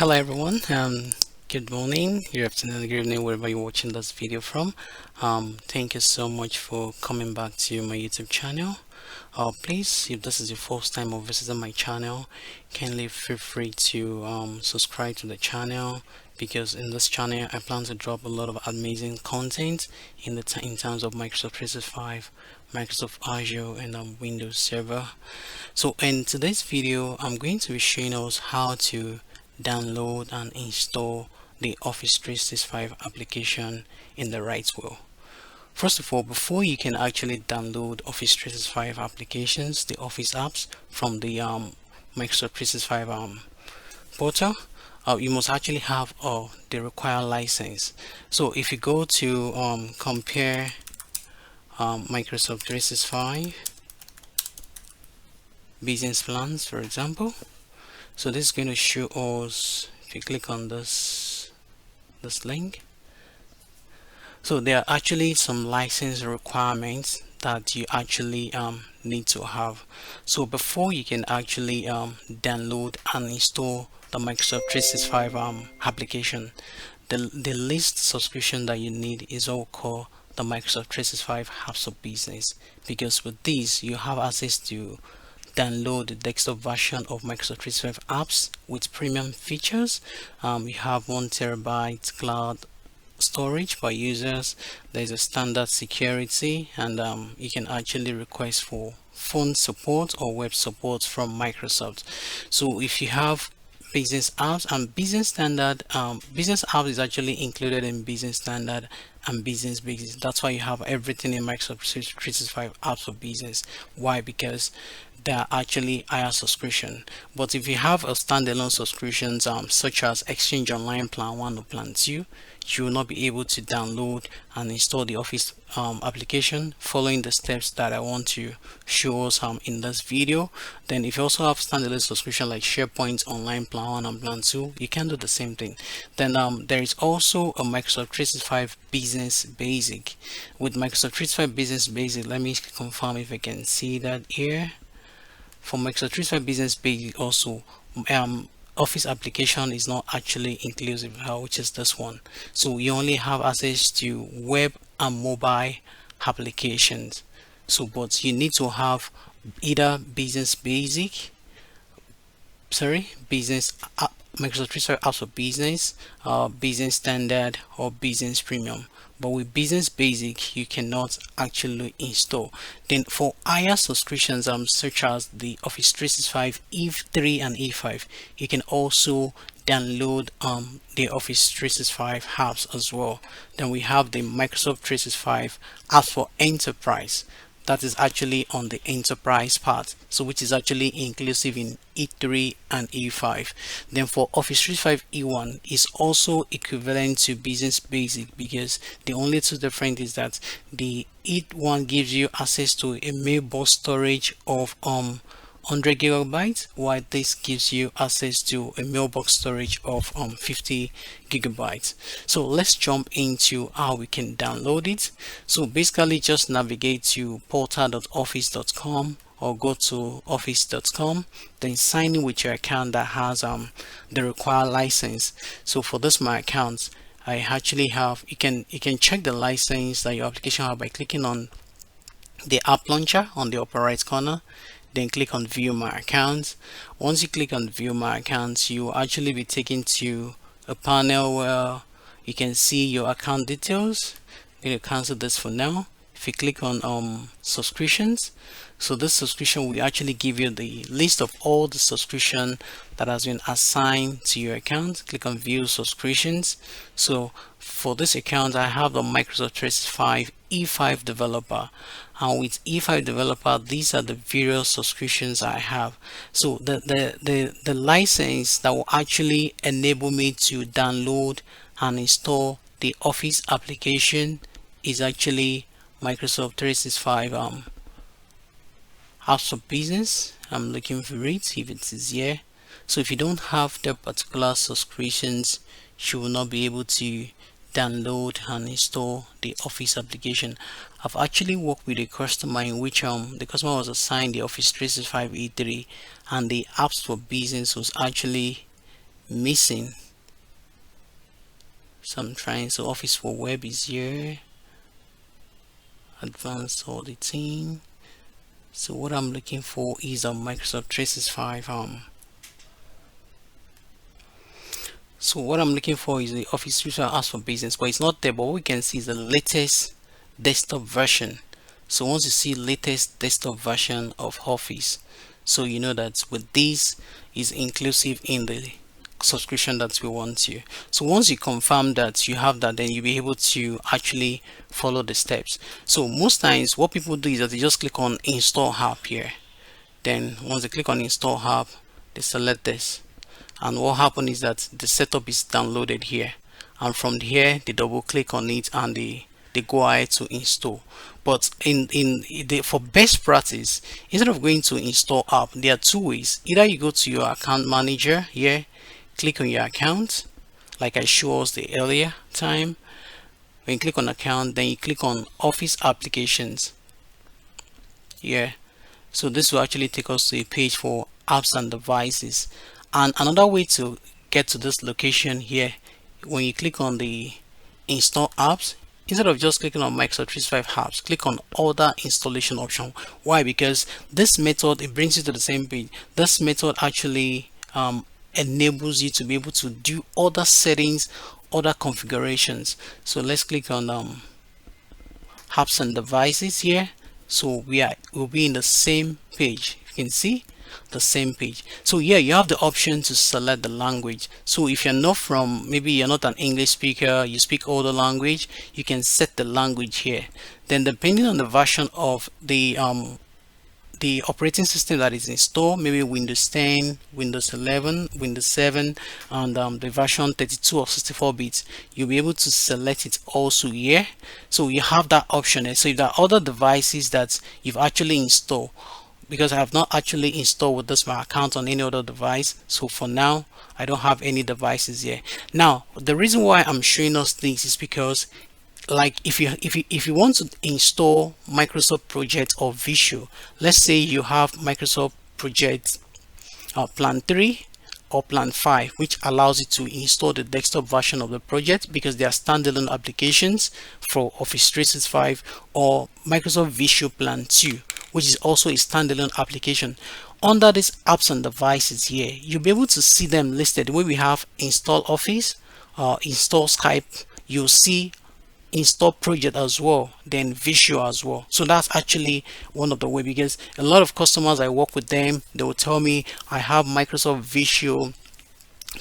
Hello everyone. Good morning, good afternoon, good evening, wherever you're watching this video from. Thank you so much for coming back to my YouTube channel. Please, if this is your first time of visiting my channel, kindly feel free to subscribe to the channel because in this channel I plan to drop a lot of amazing content in terms of Microsoft 365, Microsoft Azure, and Windows Server. So in today's video, I'm going to be showing us how to download and install the Office 365 application in the right way. First of all, before you can actually download Office 365 applications, the Office apps from the Microsoft 365 portal, you must actually have the required license. So if you go to compare Microsoft 365 business plans, for example, so this is going to show us, if you click on this link, so there are actually some license requirements that you actually need to have. So before you can actually download and install the Microsoft 365 application, the least subscription that you need is all called the Microsoft 365 apps for business, because with these you have access to download the desktop version of Microsoft 365 apps with premium features. You have 1 TB cloud storage by users. There's a standard security, and you can actually request for phone support or web support from Microsoft. So if you have business apps and business standard, business apps is actually included in business standard and business basics. That's why you have everything in Microsoft 365 apps for business. Why? Because they are actually higher subscription. But if you have a standalone subscriptions such as Exchange Online Plan 1 or Plan 2, you will not be able to download and install the Office application following the steps that I want to show us in this video. Then if you also have standalone subscription like SharePoint Online Plan 1 and Plan 2, you can do the same thing. Then there is also a Microsoft 365 Business Basic. With Microsoft 365 Business Basic, let me confirm if I can see that here. For Microsoft 365 Business Basic also, Office application is not actually inclusive, which is this one. So you only have access to web and mobile applications. So but you need to have either business basic, business Microsoft 365 apps for business, business standard, or business premium. But with business basic you cannot actually install. Then for higher subscriptions such as the Office 365 E3 and E5, you can also download the Office 365 apps as well. Then we have the Microsoft 365 apps for enterprise. That is actually on the enterprise part, so which is actually inclusive in E3 and E5. Then for Office 365 E1 is also equivalent to business basic, because the only two different is that the E1 gives you access to a mailbox storage of 100 gigabytes, while this gives you access to a mailbox storage of 50 gigabytes. So let's jump into how we can download it. So basically just navigate to portal.office.com or go to office.com, then sign in with your account that has the required license. So for this my account, I actually have, you can check the license that your application have by clicking on the app launcher on the upper right corner, then click on view my account. Once you click on view my account, you will actually be taken to a panel where you can see your account details. I'm going to cancel this for now. If you click on subscriptions, so this subscription will actually give you the list of all the subscription that has been assigned to your account. Click on view subscriptions. So for this account I have the Microsoft 365 E5 developer, and with E5 developer these are the various subscriptions I have. So the license that will actually enable me to download and install the Office application is actually Microsoft 365 apps for business. I'm looking for it if it is here. So if you don't have the particular subscriptions, you will not be able to download and install the Office application. I've actually worked with a customer in which the customer was assigned the Office 365 E3, and the apps for business was actually missing. So I'm trying. So Office for Web is here, advanced auditing. So what I'm looking for is Microsoft 365. So what I'm looking for is the Office 365 for Business, but it's not there. But what we can see is the latest desktop version. So once you see latest desktop version of Office, so you know that with this is inclusive in the subscription that we want to. So once you confirm that you have that, then you'll be able to actually follow the steps. So most times what people do is that they just click on install app here. Then once they click on install app, they select this, and what happens is that the setup is downloaded here, and from here they double click on it and they go ahead to install. But for best practice, instead of going to install app, there are two ways. Either you go to your account manager here, click on your account like I showed us the earlier time. When you click on account, then you click on Office applications here. So this will actually take us to a page for apps and devices. And another way to get to this location here, when you click on the install apps, instead of just clicking on Microsoft 365 apps, click on other installation option. Why? Because this method, it brings you to the same page. This method actually enables you to be able to do other settings, other configurations. So let's click on apps and devices here. So we'll be in the same page. You can see the same page. So yeah, you have the option to select the language. So if you're not from, maybe you're not an English speaker, you speak other language, you can set the language here. Then depending on the version of the operating system that is installed, maybe Windows 10, Windows 11, Windows 7, and the version 32 or 64 bits, you'll be able to select it also here. So you have that option. So if there are other devices that you've actually installed, because I have not actually installed with this my account on any other device, so for now I don't have any devices here. Now the reason why I'm showing us things is because, like, if you want to install Microsoft Project or Visio, let's say you have Microsoft Project Plan 3 or Plan 5, which allows you to install the desktop version of the project because they are standalone applications for Office 365, or Microsoft Visio Plan 2, which is also a standalone application. Under these apps and devices here, you'll be able to see them listed where we have install Office, install Skype, you'll see install project as well, then Visio as well. So that's actually one of the way, because a lot of customers I work with them, they will tell me I have Microsoft Visio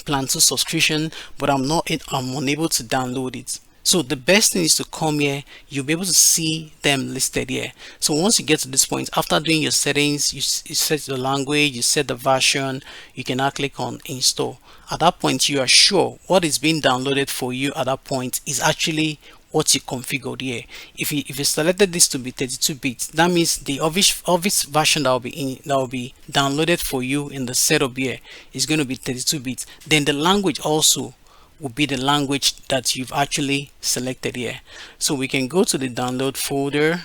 Plan 2 subscription, but I'm unable to download it. So the best thing is to come here, you'll be able to see them listed here. So once you get to this point, after doing your settings, you set the language, you set the version, you can now click on install. At that point, you are sure what is being downloaded for you at that point is actually what you configured here. If you selected this to be 32 bits, that means the Office version that will be downloaded for you in the setup here is going to be 32 bits. Then the language also will be the language that you've actually selected here. So we can go to the download folder,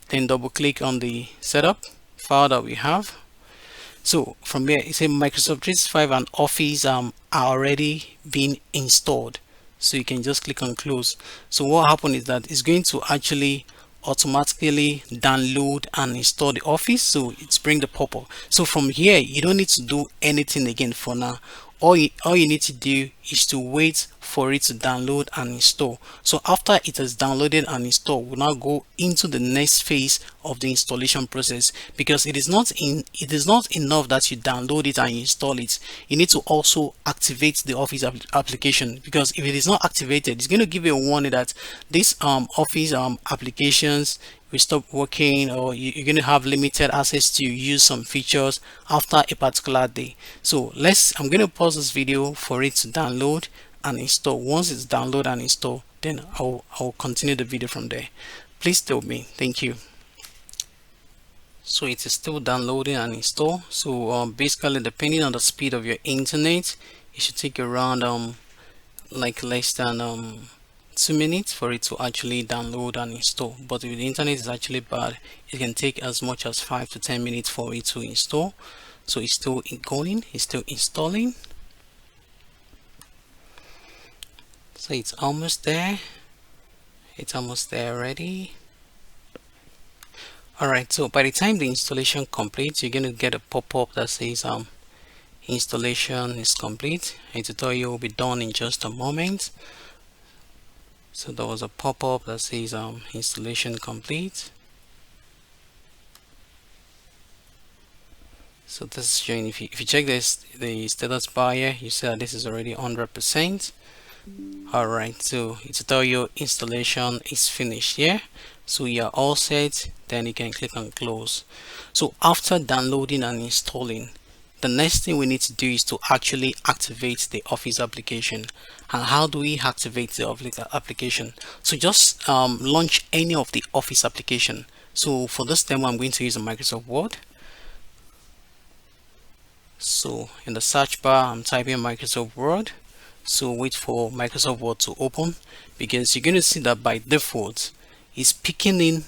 then double click on the setup file that we have. So from here, it says Microsoft 365 and Office are already being installed. So you can just click on close. So what happened is that it's going to actually automatically download and install the Office. So it's bring the pop-up. So from here, you don't need to do anything again for now. All you need to do is to wait for it to download and install. So after it has downloaded and installed, we'll now go into the next phase of the installation process, because it is not enough that you download it and you install it. You need to also activate the Office application, because if it is not activated, it's going to give you a warning that this Office applications will stop working, or you're going to have limited access to use some features after a particular day. So I'm going to pause this video for it to download and install. Once it's download and install, then I'll continue the video from there. Please stay with me. Thank you. So it is still downloading and install. So basically, depending on the speed of your internet, it should take around like less than 2 minutes for it to actually download and install. But if the internet is actually bad, it can take as much as 5 to 10 minutes for it to install. So it's still going, it's still installing. So it's almost there. It's almost there already. Alright, so by the time the installation completes, you're going to get a pop-up that says installation is complete. A tutorial will be done in just a moment. So there was a pop-up that says installation complete. So this is showing, if you check this, the status bar here, you see that this is already 100%. Alright, so the tutorial installation is finished here. So you're all set, then you can click on close. So after downloading and installing, the next thing we need to do is to actually activate the Office application. And how do we activate the application? So just launch any of the Office application. So for this demo, I'm going to use a Microsoft Word. So in the search bar, I'm typing Microsoft Word. So wait for Microsoft Word to open, because you're going to see that by default it's picking in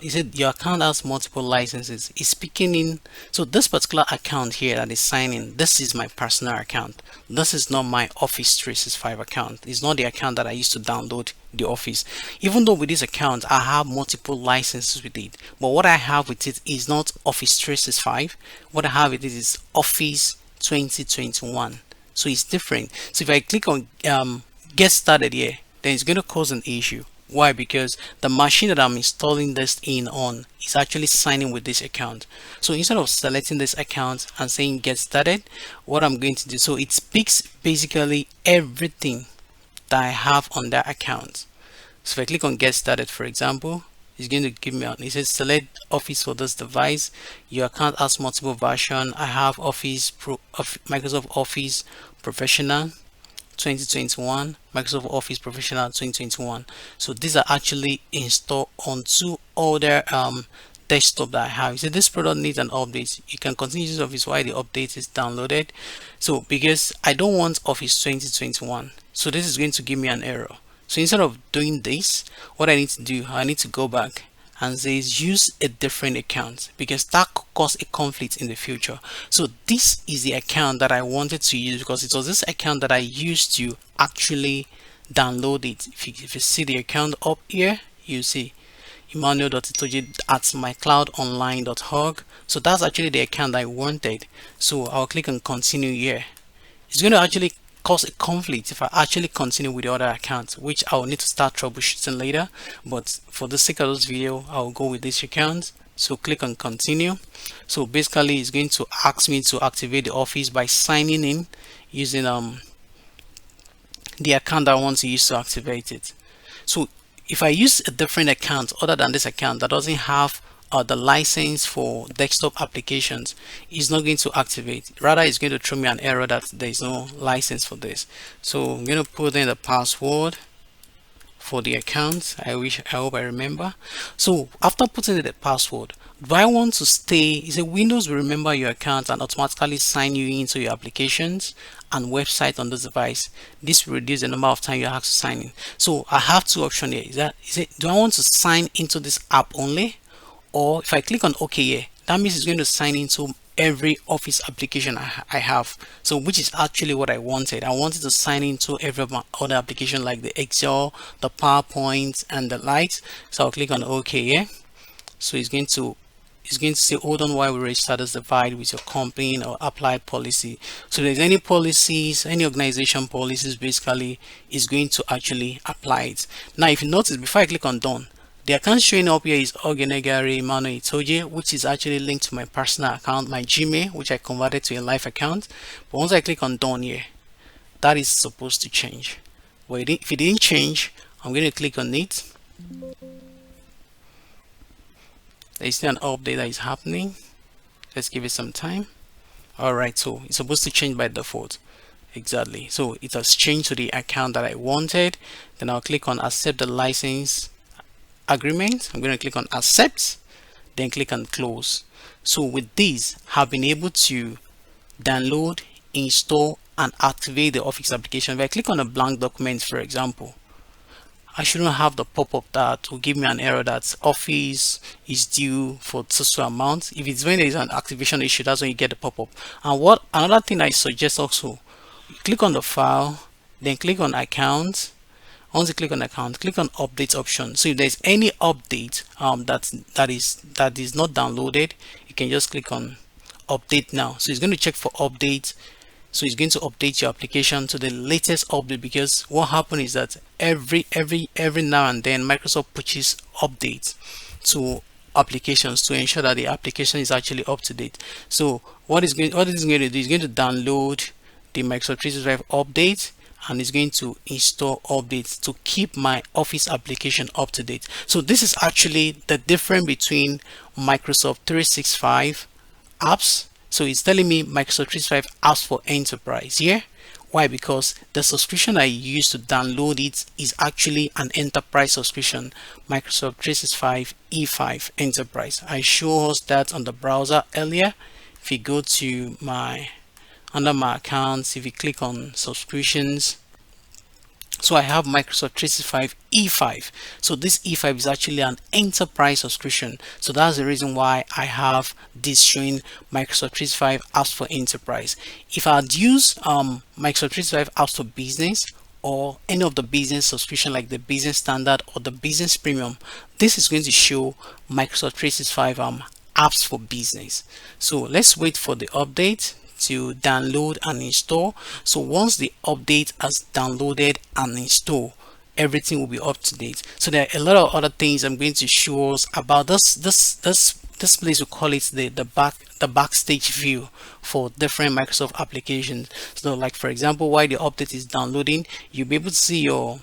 is it your account has multiple licenses. It's picking in, so this particular account here that is signing, this is my personal account. This is not my Office 365 account. It's not the account that I used to download the Office. Even though with this account I have multiple licenses with it, but what I have with it is not Office 365. What I have with it is Office 2021. So it's different. So if I click on get started here, then it's going to cause an issue. Why? Because the machine that I'm installing this in on is actually signing with this account. So instead of selecting this account and saying get started, what I'm going to do, so it picks basically everything that I have on that account. So if I click on get started, for example, it's going to give me, it says select Office for this device. Your account has multiple version. I have Office Pro, Microsoft Office Professional 2021, Microsoft Office Professional 2021. So these are actually installed onto other desktop that I have. You see, this product needs an update. You can continue using Office while the update is downloaded. So because I don't want Office 2021, so this is going to give me an error. So instead of doing this, what I need to do, I need to go back and says use a different account, because that could cause a conflict in the future. So this is the account that I wanted to use, because it was this account that I used to actually download it. If you see the account up here, you see emmanuel.itoje@mycloudonline.org. So that's actually the account I wanted. So I'll click on continue here. It's going to actually cause a conflict if I actually continue with the other account, which I'll need to start troubleshooting later. But for the sake of this video, I'll go with this account. So click on continue. So basically it's going to ask me to activate the Office by signing in using the account that I want to use to activate it. So if I use a different account other than this account that doesn't have the license for desktop applications, is not going to activate. Rather, it's going to throw me an error that there is no license for this. So I'm going to put in the password for the account. I hope I remember. So after putting in the password, do I want to stay? Is it Windows will remember your account and automatically sign you into your applications and website on this device. This will reduce the number of time you have to sign in. So I have two options here. Do I want to sign into this app only? Or if I click on OK here, that means it's going to sign into every Office application I have. So which is actually what I wanted. I wanted to sign into every other application like the Excel, the PowerPoint, and the likes. So I'll click on OK here. So it's going to say hold on while we register this device with your company or apply policy. So if there's any policies, any organization policies, basically is going to actually apply it. Now if you notice, before I click on done, the account showing up here is Ogenegari Emmanuel Itoje, which is actually linked to my personal account, my Gmail, which I converted to a live account. But once I click on done here, that is supposed to change. But if it didn't change, I'm going to click on it. There's still an update that is happening. Let's give it some time. Alright, so it's supposed to change by default. Exactly. So it has changed to the account that I wanted. Then I'll click on accept the license agreement. I'm going to click on accept, then click on close. So with this, I've been able to download, install, and activate the Office application. If I click on a blank document, for example, I shouldn't have the pop-up that will give me an error that Office is due for so amount. If it's when there is an activation issue, that's when you get the pop-up. And what another thing I suggest also, click on the file, then click on account. Once you click on account, click on update option. So if there's any update that is not downloaded, you can just click on update now. So it's going to check for updates. So it's going to update your application to the latest update, because what happens is that every now and then Microsoft pushes updates to applications to ensure that the application is actually up to date. So what it is going to do is going to download the Microsoft 365 update, and it's going to install updates to keep my Office application up to date. So this is actually the difference between Microsoft 365 apps. So it's telling me Microsoft 365 apps for enterprise here. Why? Because the subscription I use to download it is actually an enterprise subscription, Microsoft 365 E5 Enterprise. I showed us that on the browser earlier. If you go to under my accounts, if you click on subscriptions, so I have Microsoft 365 E5. So this E5 is actually an enterprise subscription. So that's the reason why I have this showing Microsoft 365 apps for enterprise. If I had used Microsoft 365 apps for business, or any of the business subscription like the business standard or the business premium, this is going to show Microsoft 365 apps for business. So let's wait for the update to download and install. So once the update has downloaded and installed, everything will be up to date. So there are a lot of other things I'm going to show us about this place. We call it the backstage view for different Microsoft applications. So like for example, while the update is downloading, you'll be able to see your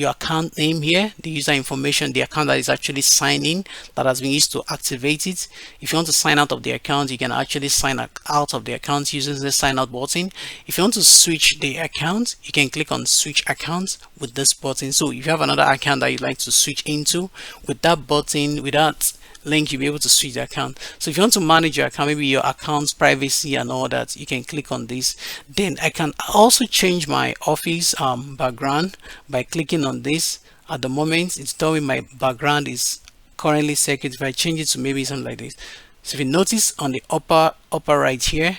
account name here, the user information, the account that is actually signing, that has been used to activate it. If you want to sign out of the account, you can actually sign out of the account using the sign out button. If you want to switch the account, you can click on switch account with this button. So if you have another account that you'd like to switch into, with that button, with that link, you'll be able to switch the account. So if you want to manage your account, maybe your account's privacy and all that, you can click on this. Then I can also change my Office background by clicking on this. At the moment, it's telling me my background is currently secured. If I change it to maybe something like this, so if you notice on the upper right here,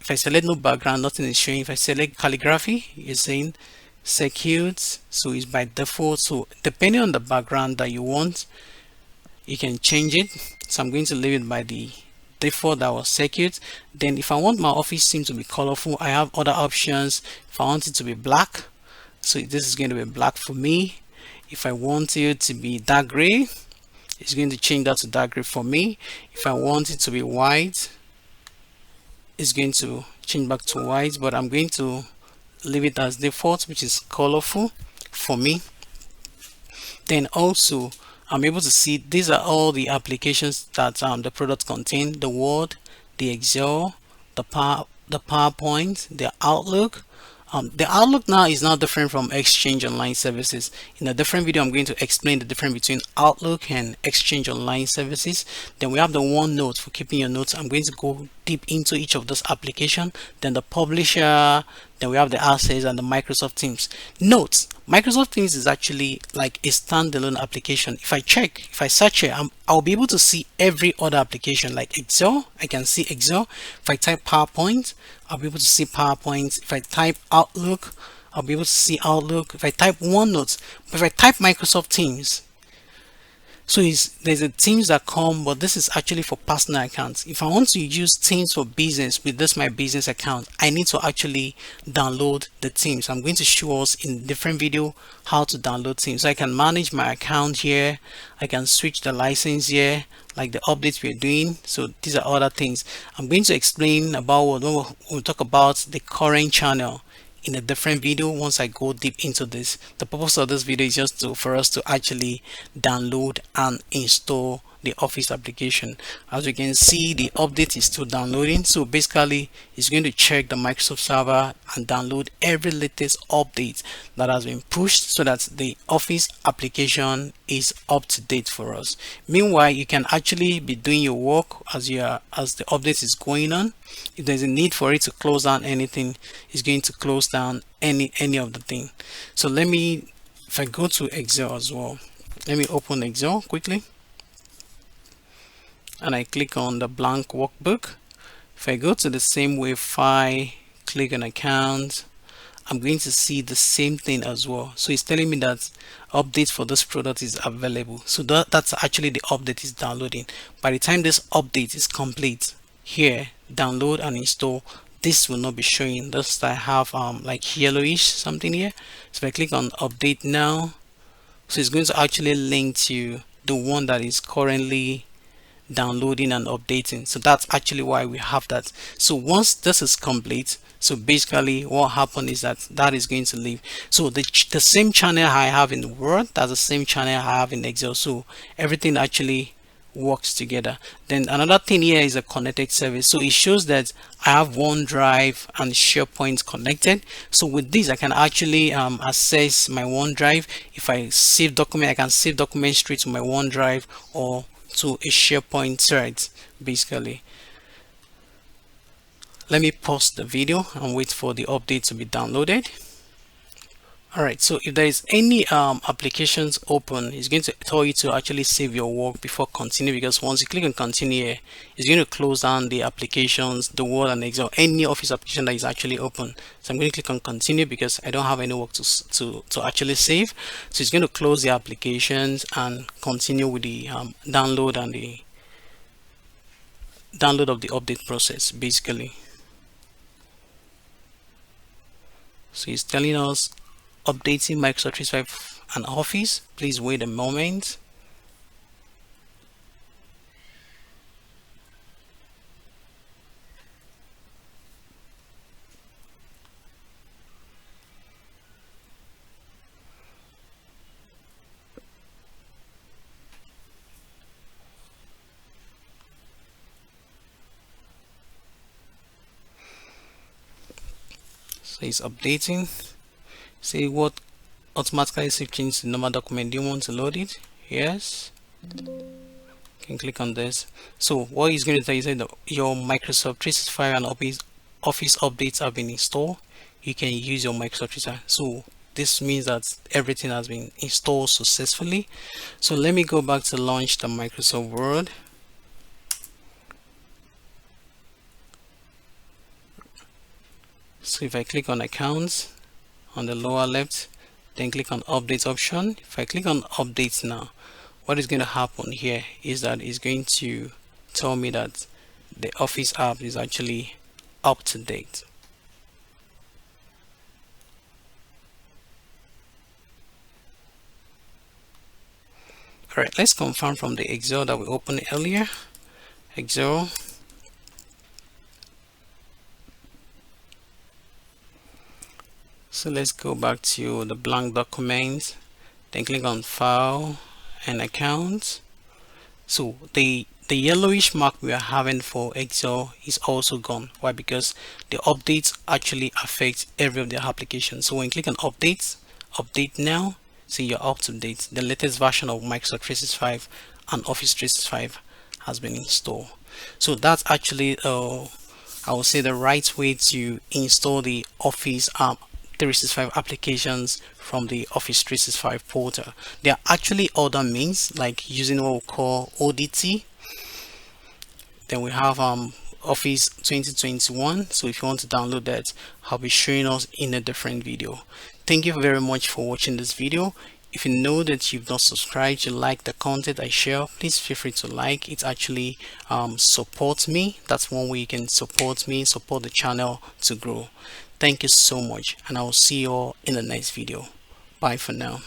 if I select no background, nothing is showing. If I select calligraphy, you're saying secured, so it's by default. So depending on the background that you want, you can change it. So I'm going to leave it by the default that was secured. Then if I want my Office theme to be colorful, I have other options. If I want it to be black, so this is going to be black for me. If I want it to be dark gray, it's going to change that to dark gray for me. If I want it to be white, it's going to change back to white, but I'm going to leave it as default, which is colorful for me. Then also I'm able to see these are all the applications that the product contain: the Word, the Excel, the PowerPoint, the Outlook. The Outlook now is not different from Exchange Online Services. In a different video, I'm going to explain the difference between Outlook and Exchange Online Services. Then we have the OneNote for keeping your notes. I'm going to go deep into each of those applications. Then the Publisher, then we have the Access and the Microsoft Teams. Notes. Microsoft Teams is actually like a standalone application. If I search here, I'll be able to see every other application like Excel. I can see Excel. If I type PowerPoint, I'll be able to see PowerPoint. If I type Outlook, I'll be able to see Outlook. If I type OneNote, but if I type Microsoft Teams, so there's a Teams that come, but this is actually for personal accounts. If I want to use Teams for business with this my business account, I need to actually download the Teams. I'm going to show us in different video how to download Teams. So I can manage my account here. I can switch the license here, like the updates we're doing. So these are other things. I'm going to explain about when we'll talk about the current channel in a different video once I go deep into this. The purpose of this video is just for us to actually download and install the Office application. As you can see, the update is still downloading. So basically it's going to check the Microsoft server and download every latest update that has been pushed so that the Office application is up to date for us. Meanwhile, you can actually be doing your work as the update is going on. If there's a need for it to close down anything, it's going to close down any of the thing. So let me If I go to Excel as well, let me open Excel quickly, and I click on the blank workbook. If I go to the same way file, click on account, I'm going to see the same thing as well. So it's telling me that update for this product is available. So that's actually the update is downloading. By the time this update is complete, here, download and install, this will not be showing. This I have like yellowish something here. So if I click on update now, so it's going to actually link to the one that is currently downloading and updating. So that's actually why we have that. So once this is complete, so basically what happened is that is going to leave. So the same channel I have in Word, that's the same channel I have in Excel. So everything actually works together. Then another thing here is a connected service. So it shows that I have OneDrive and SharePoint connected. So with this I can actually access my OneDrive. If I save document, I can save documents straight to my OneDrive or to a SharePoint thread. Basically, let me pause the video and wait for the update to be downloaded. Alright, so if there is any applications open, it's going to tell you to actually save your work before continue, because once you click on continue here, it's going to close down the applications, the Word and Excel, any Office application that is actually open. So I'm going to click on continue because I don't have any work to actually save. So it's going to close the applications and continue with the download and the download of the update process basically. So it's telling us updating Microsoft 365 and Office. Please wait a moment. So it's updating. See what automatically save change to normal document. Do you want to load it? Yes. You can click on this. So what is going to tell you is that your Microsoft 365 and Office updates have been installed. You can use your Microsoft 365. So this means that everything has been installed successfully. So let me go back to launch the Microsoft Word. So if I click on accounts on the lower left, then click on update option. If I click on updates now, what is going to happen here is that it's going to tell me that the Office app is actually up to date. Alright, let's confirm from the Excel that we opened earlier. Excel. So let's go back to the blank document, then click on file and accounts. So the yellowish mark we are having for Excel is also gone. Why? Because the updates actually affect every of the applications. So when you click on updates, update now, see you're up to date. The latest version of Microsoft 365 and Office 365 has been installed. So that's actually I would say the right way to install the Office 365 applications from the Office 365 portal. There are actually other means like using what we call ODT. Then we have Office 2021. So if you want to download that, I'll be showing us in a different video. Thank you very much for watching this video. If you know that you've not subscribed, you like the content I share, please feel free to like. It actually supports me. That's one way you can support me, support the channel to grow. Thank you so much, and I will see you all in the next video. Bye for now.